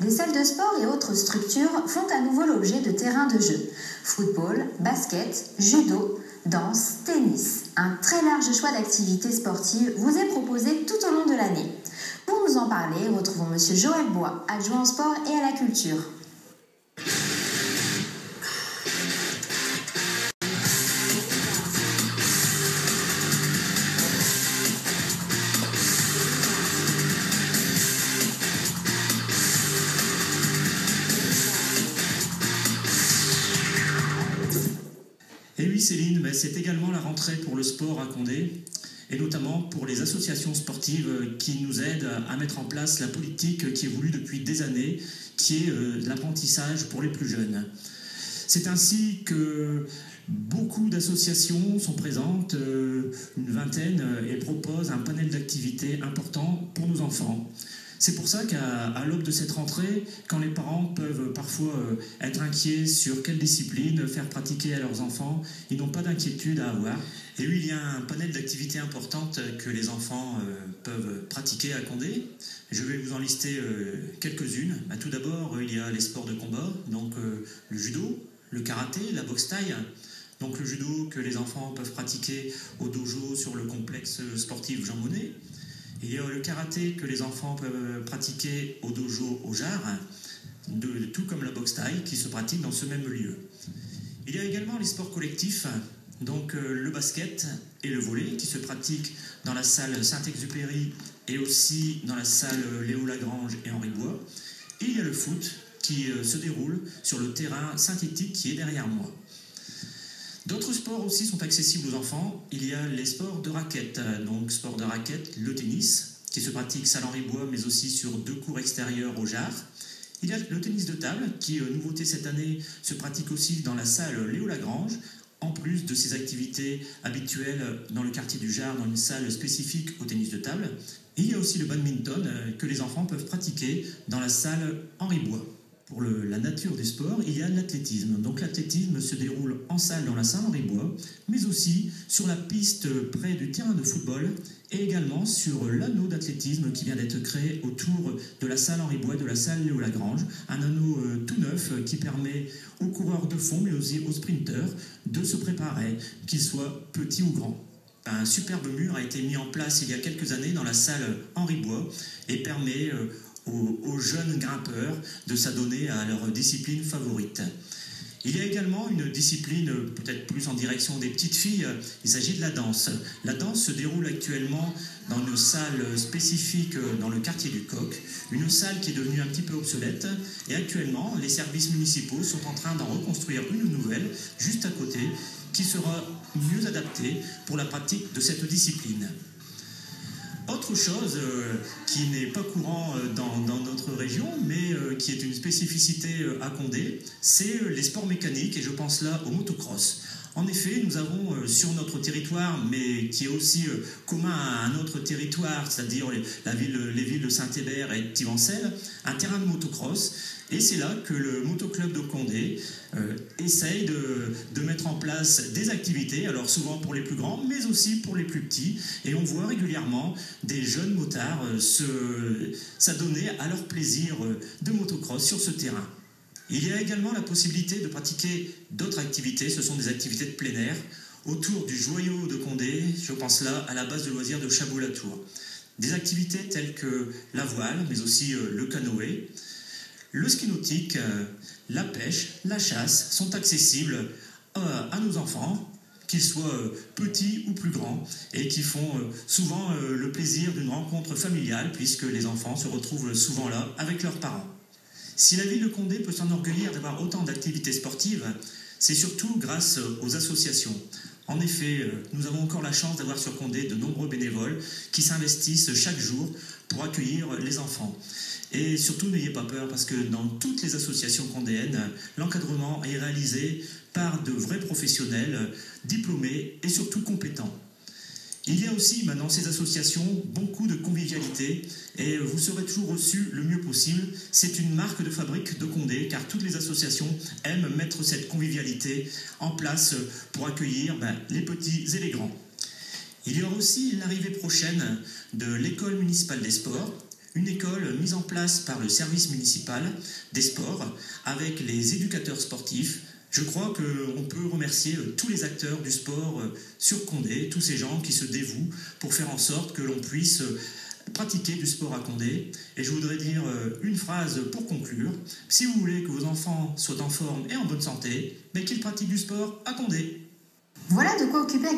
Les salles de sport et autres structures font à nouveau l'objet de terrains de jeu. Football, basket, judo, danse, tennis. Un très large choix d'activités sportives vous est proposé tout au long de l'année. Pour nous en parler, retrouvons M. Joël Bois, adjoint au sport et à la culture. Et oui Céline, c'est également la rentrée pour le sport à Condé, et notamment pour les associations sportives qui nous aident à mettre en place la politique qui est voulue depuis des années, qui est l'apprentissage pour les plus jeunes. C'est ainsi que beaucoup d'associations sont présentes, une vingtaine, et proposent un panel d'activités important pour nos enfants. C'est pour ça qu'à l'aube de cette rentrée, quand les parents peuvent parfois être inquiets sur quelle discipline faire pratiquer à leurs enfants, ils n'ont pas d'inquiétude à avoir. Et oui, il y a un panel d'activités importantes que les enfants peuvent pratiquer à Condé. Je vais vous en lister quelques-unes. Tout d'abord, il y a les sports de combat, donc le judo, le karaté, la boxe thaï. Donc le judo que les enfants peuvent pratiquer au dojo sur le complexe sportif Jean Monnet. Il y a le karaté que les enfants peuvent pratiquer au dojo au Jard, tout comme la boxe thaï qui se pratique dans ce même lieu. Il y a également les sports collectifs, donc le basket et le volley qui se pratiquent dans la salle Saint-Exupéry et aussi dans la salle Léo Lagrange et Henri Bois. Et il y a le foot qui se déroule sur le terrain synthétique qui est derrière moi. D'autres sports aussi sont accessibles aux enfants. Il y a les sports de raquettes, donc sport de raquettes, le tennis, qui se pratique salle Henri Bois, mais aussi sur 2 cours extérieurs au Jard. Il y a le tennis de table, qui, nouveauté cette année, se pratique aussi dans la salle Léo Lagrange, en plus de ses activités habituelles dans le quartier du Jard, dans une salle spécifique au tennis de table. Et il y a aussi le badminton, que les enfants peuvent pratiquer dans la salle Henri Bois. Pour la nature du sport, il y a l'athlétisme. Donc l'athlétisme se déroule en salle dans la salle Henri Bois, mais aussi sur la piste près du terrain de football et également sur l'anneau d'athlétisme qui vient d'être créé autour de la salle Henri Bois et de la salle Léo Lagrange. Un anneau tout neuf qui permet aux coureurs de fond, mais aussi aux sprinteurs, de se préparer, qu'ils soient petits ou grands. Un superbe mur a été mis en place il y a quelques années dans la salle Henri Bois et permet aux jeunes grimpeurs de s'adonner à leur discipline favorite. Il y a également une discipline peut-être plus en direction des petites filles, il s'agit de la danse. La danse se déroule actuellement dans une salle spécifique dans le quartier du Coq, une salle qui est devenue un petit peu obsolète, et actuellement les services municipaux sont en train d'en reconstruire une nouvelle juste à côté qui sera mieux adaptée pour la pratique de cette discipline. Autre chose qui n'est pas courant dans notre région, mais qui est une spécificité à Condé, c'est les sports mécaniques, et je pense là au motocross. En effet, nous avons sur notre territoire, mais qui est aussi commun à un autre territoire, c'est-à-dire les villes de Saint-Hébert et de Tivancelles, un terrain de motocross. Et c'est là que le motoclub de Condé essaye de mettre en place des activités, alors souvent pour les plus grands, mais aussi pour les plus petits. Et on voit régulièrement des jeunes motards s'adonner à leur plaisir de motocross sur ce terrain. Il y a également la possibilité de pratiquer d'autres activités, ce sont des activités de plein air, autour du joyau de Condé, je pense là à la base de loisirs de Chabot-la-Tour. Des activités telles que la voile, mais aussi le canoë, le ski nautique, la pêche, la chasse sont accessibles à nos enfants, qu'ils soient petits ou plus grands, et qui font souvent le plaisir d'une rencontre familiale, puisque les enfants se retrouvent souvent là avec leurs parents. Si la ville de Condé peut s'enorgueillir d'avoir autant d'activités sportives, c'est surtout grâce aux associations. En effet, nous avons encore la chance d'avoir sur Condé de nombreux bénévoles qui s'investissent chaque jour pour accueillir les enfants. Et surtout, n'ayez pas peur, parce que dans toutes les associations condéennes, l'encadrement est réalisé par de vrais professionnels, diplômés et surtout compétents. Il y a aussi maintenant ces associations beaucoup de convivialité et vous serez toujours reçus le mieux possible. C'est une marque de fabrique de Condé car toutes les associations aiment mettre cette convivialité en place pour accueillir les petits et les grands. Il y aura aussi l'arrivée prochaine de l'école municipale des sports, Une école mise en place par le service municipal des sports avec les éducateurs sportifs. Je crois qu'on peut remercier tous les acteurs du sport sur Condé, tous ces gens qui se dévouent pour faire en sorte que l'on puisse pratiquer du sport à Condé. Et je voudrais dire une phrase pour conclure. Si vous voulez que vos enfants soient en forme et en bonne santé, mais qu'ils pratiquent du sport à Condé. Voilà de quoi occuper